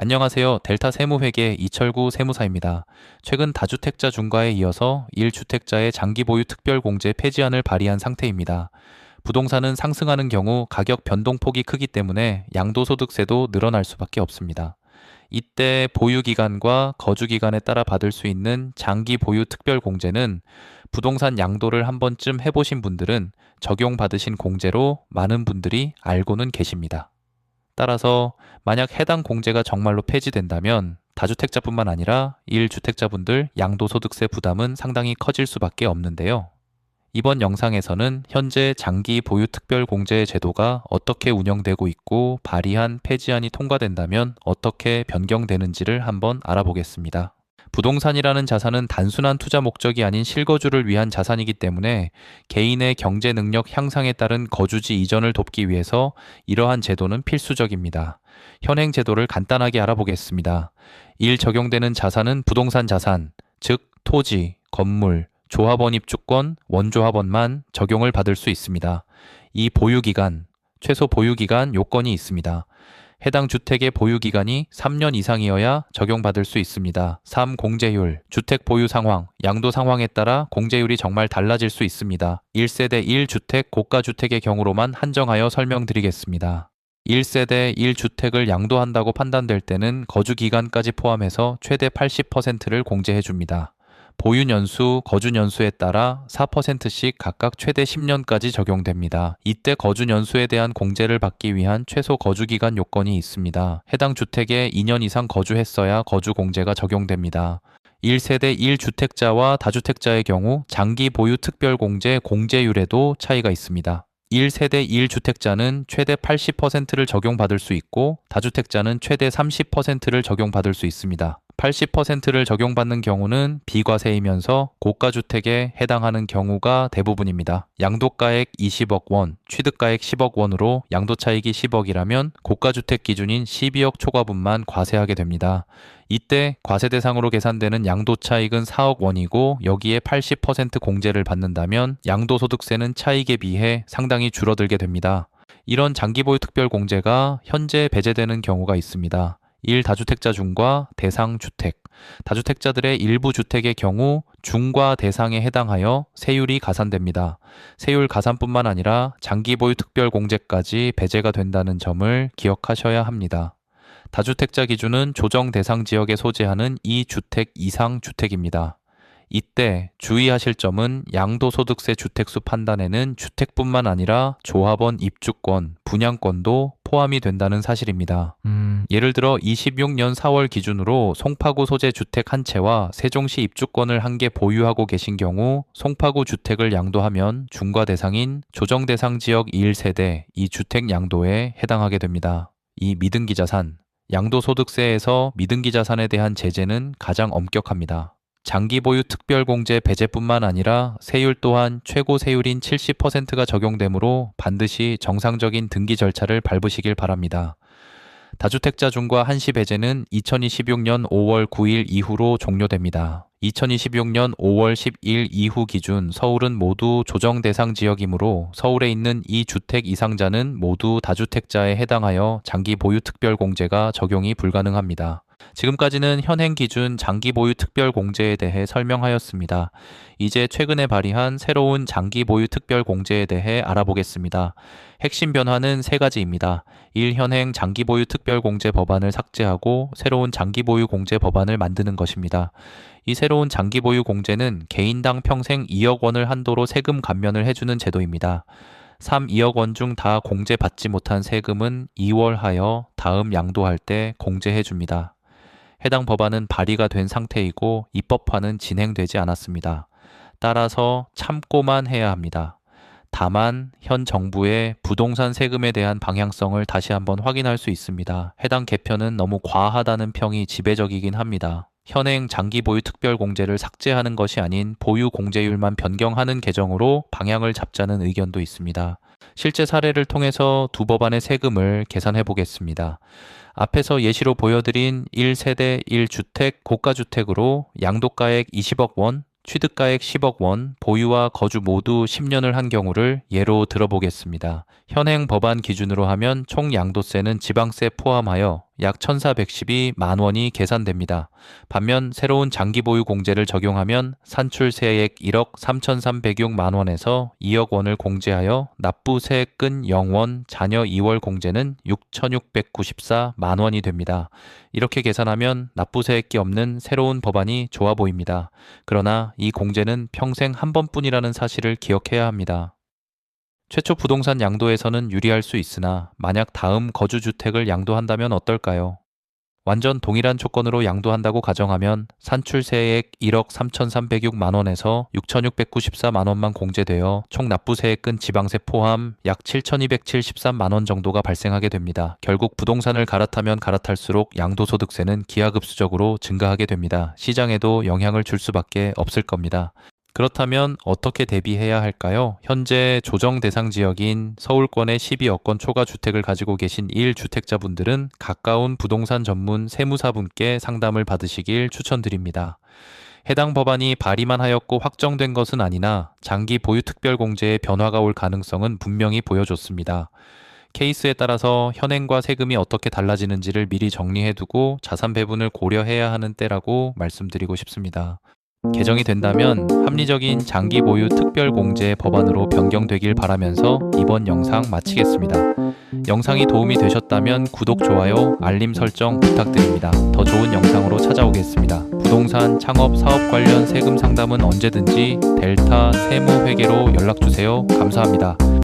안녕하세요. 델타 세무회계 이철구 세무사입니다. 최근 다주택자 중과에 이어서 1주택자의 장기 보유 특별공제 폐지안을 발의한 상태입니다. 부동산은 상승하는 경우 가격 변동폭이 크기 때문에 양도소득세도 늘어날 수밖에 없습니다. 이때 보유기간과 거주기간에 따라 받을 수 있는 장기 보유 특별공제는 부동산 양도를 한 번쯤 해보신 분들은 적용받으신 공제로 많은 분들이 알고는 계십니다. 따라서 만약 해당 공제가 정말로 폐지된다면 다주택자뿐만 아니라 1주택자분들 양도소득세 부담은 상당히 커질 수밖에 없는데요. 이번 영상에서는 현재 장기 보유 특별공제 제도가 어떻게 운영되고 있고 발의한 폐지안이 통과된다면 어떻게 변경되는지를 한번 알아보겠습니다. 부동산이라는 자산은 단순한 투자 목적이 아닌 실거주를 위한 자산이기 때문에 개인의 경제 능력 향상에 따른 거주지 이전을 돕기 위해서 이러한 제도는 필수적입니다. 현행 제도를 간단하게 알아보겠습니다. 1. 적용되는 자산은 부동산 자산, 즉 토지, 건물, 조합원 입주권, 원조합원만 적용을 받을 수 있습니다. 2. 보유기간, 최소 보유기간 요건이 있습니다. 해당 주택의 보유기간이 3년 이상이어야 적용받을 수 있습니다. 3. 공제율, 주택 보유 상황, 양도 상황에 따라 공제율이 정말 달라질 수 있습니다. 1세대 1주택 고가주택의 경우로만 한정하여 설명드리겠습니다. 1세대 1주택을 양도한다고 판단될 때는 거주기간까지 포함해서 최대 80%를 공제해줍니다. 보유년수, 거주년수에 따라 4%씩 각각 최대 10년까지 적용됩니다. 이때 거주년수에 대한 공제를 받기 위한 최소 거주기간 요건이 있습니다. 해당 주택에 2년 이상 거주했어야 거주공제가 적용됩니다. 1세대 1주택자와 다주택자의 경우 장기 보유 특별공제 공제율에도 차이가 있습니다. 1세대 1주택자는 최대 80%를 적용받을 수 있고 다주택자는 최대 30%를 적용받을 수 있습니다. 80%를 적용받는 경우는 비과세이면서 고가주택에 해당하는 경우가 대부분입니다. 양도가액 20억 원, 취득가액 10억 원으로 양도차익이 10억이라면 고가주택 기준인 12억 초과분만 과세하게 됩니다. 이때 과세 대상으로 계산되는 양도차익은 4억 원이고 여기에 80% 공제를 받는다면 양도소득세는 차익에 비해 상당히 줄어들게 됩니다. 이런 장기보유 특별공제가 현재 배제되는 경우가 있습니다. 1. 다주택자 중과 대상 주택. 다주택자들의 일부 주택의 경우 중과 대상에 해당하여 세율이 가산됩니다. 세율 가산뿐만 아니라 장기보유 특별공제까지 배제가 된다는 점을 기억하셔야 합니다. 다주택자 기준은 조정 대상 지역에 소재하는 2주택 이상 주택입니다. 이때 주의하실 점은 양도소득세 주택수 판단에는 주택뿐만 아니라 조합원 입주권, 분양권도 포함이 된다는 사실입니다. 예를 들어 26년 4월 기준으로 송파구 소재 주택 한 채와 세종시 입주권을 한 개 보유하고 계신 경우 송파구 주택을 양도하면 중과 대상인 조정 대상 지역 1세대 2주택 양도에 해당하게 됩니다. 이 미등기 자산, 양도소득세에서 미등기 자산에 대한 제재는 가장 엄격합니다. 장기 보유 특별공제 배제뿐만 아니라 세율 또한 최고 세율인 70%가 적용되므로 반드시 정상적인 등기 절차를 밟으시길 바랍니다. 다주택자 중과 한시 배제는 2026년 5월 9일 이후로 종료됩니다. 2026년 5월 10일 이후 기준 서울은 모두 조정 대상 지역이므로 서울에 있는 2주택 이상자는 모두 다주택자에 해당하여 장기 보유 특별공제가 적용이 불가능합니다. 지금까지는 현행 기준 장기 보유 특별 공제에 대해 설명하였습니다. 이제 최근에 발의한 새로운 장기 보유 특별 공제에 대해 알아보겠습니다. 핵심 변화는 세 가지입니다. 1. 현행 장기 보유 특별 공제 법안을 삭제하고 새로운 장기 보유 공제 법안을 만드는 것입니다. 이 새로운 장기 보유 공제는 개인당 평생 2억 원을 한도로 세금 감면을 해주는 제도입니다. 3. 2억 원 중 다 공제받지 못한 세금은 2월하여 다음 양도할 때 공제해줍니다. 해당 법안은 발의가 된 상태이고 입법화는 진행되지 않았습니다. 따라서 참고만 해야 합니다. 다만 현 정부의 부동산 세금에 대한 방향성을 다시 한번 확인할 수 있습니다. 해당 개편은 너무 과하다는 평이 지배적이긴 합니다. 현행 장기 보유 특별공제를 삭제하는 것이 아닌 보유 공제율만 변경하는 개정으로 방향을 잡자는 의견도 있습니다. 실제 사례를 통해서 두 법안의 세금을 계산해 보겠습니다. 앞에서 예시로 보여드린 1세대 1주택 고가주택으로 양도가액 20억 원, 취득가액 10억 원, 보유와 거주 모두 10년을 한 경우를 예로 들어보겠습니다. 현행 법안 기준으로 하면 총 양도세는 지방세 포함하여 약 1,410이 만원이 계산됩니다. 반면 새로운 장기보유 공제를 적용하면 산출세액 1억 3,306만 원에서 2억 원을 공제하여 납부세액근 0원, 자녀 2월 공제는 6,694만 원이 됩니다. 이렇게 계산하면 납부세액이 없는 새로운 법안이 좋아 보입니다. 그러나 이 공제는 평생 한 번뿐이라는 사실을 기억해야 합니다. 최초 부동산 양도에서는 유리할 수 있으나 만약 다음 거주주택을 양도한다면 어떨까요? 완전 동일한 조건으로 양도한다고 가정하면 산출세액 1억 3,306만 원에서 6,694만 원만 공제되어 총 납부세액은 지방세 포함 약 7,273만 원 정도가 발생하게 됩니다. 결국 부동산을 갈아타면 갈아탈수록 양도소득세는 기하급수적으로 증가하게 됩니다. 시장에도 영향을 줄 수밖에 없을 겁니다. 그렇다면 어떻게 대비해야 할까요? 현재 조정 대상 지역인 서울권의 12억건 초과 주택을 가지고 계신 1주택자분들은 가까운 부동산 전문 세무사분께 상담을 받으시길 추천드립니다. 해당 법안이 발의만 하였고 확정된 것은 아니나 장기 보유 특별공제의 변화가 올 가능성은 분명히 보여줬습니다. 케이스에 따라서 현행과 세금이 어떻게 달라지는지를 미리 정리해두고 자산 배분을 고려해야 하는 때라고 말씀드리고 싶습니다. 개정이 된다면 합리적인 장기 보유 특별공제 법안으로 변경되길 바라면서 이번 영상 마치겠습니다. 영상이 도움이 되셨다면 구독, 좋아요, 알림 설정 부탁드립니다. 더 좋은 영상으로 찾아오겠습니다. 부동산, 창업, 사업 관련 세금 상담은 언제든지 델타 세무회계로 연락주세요. 감사합니다.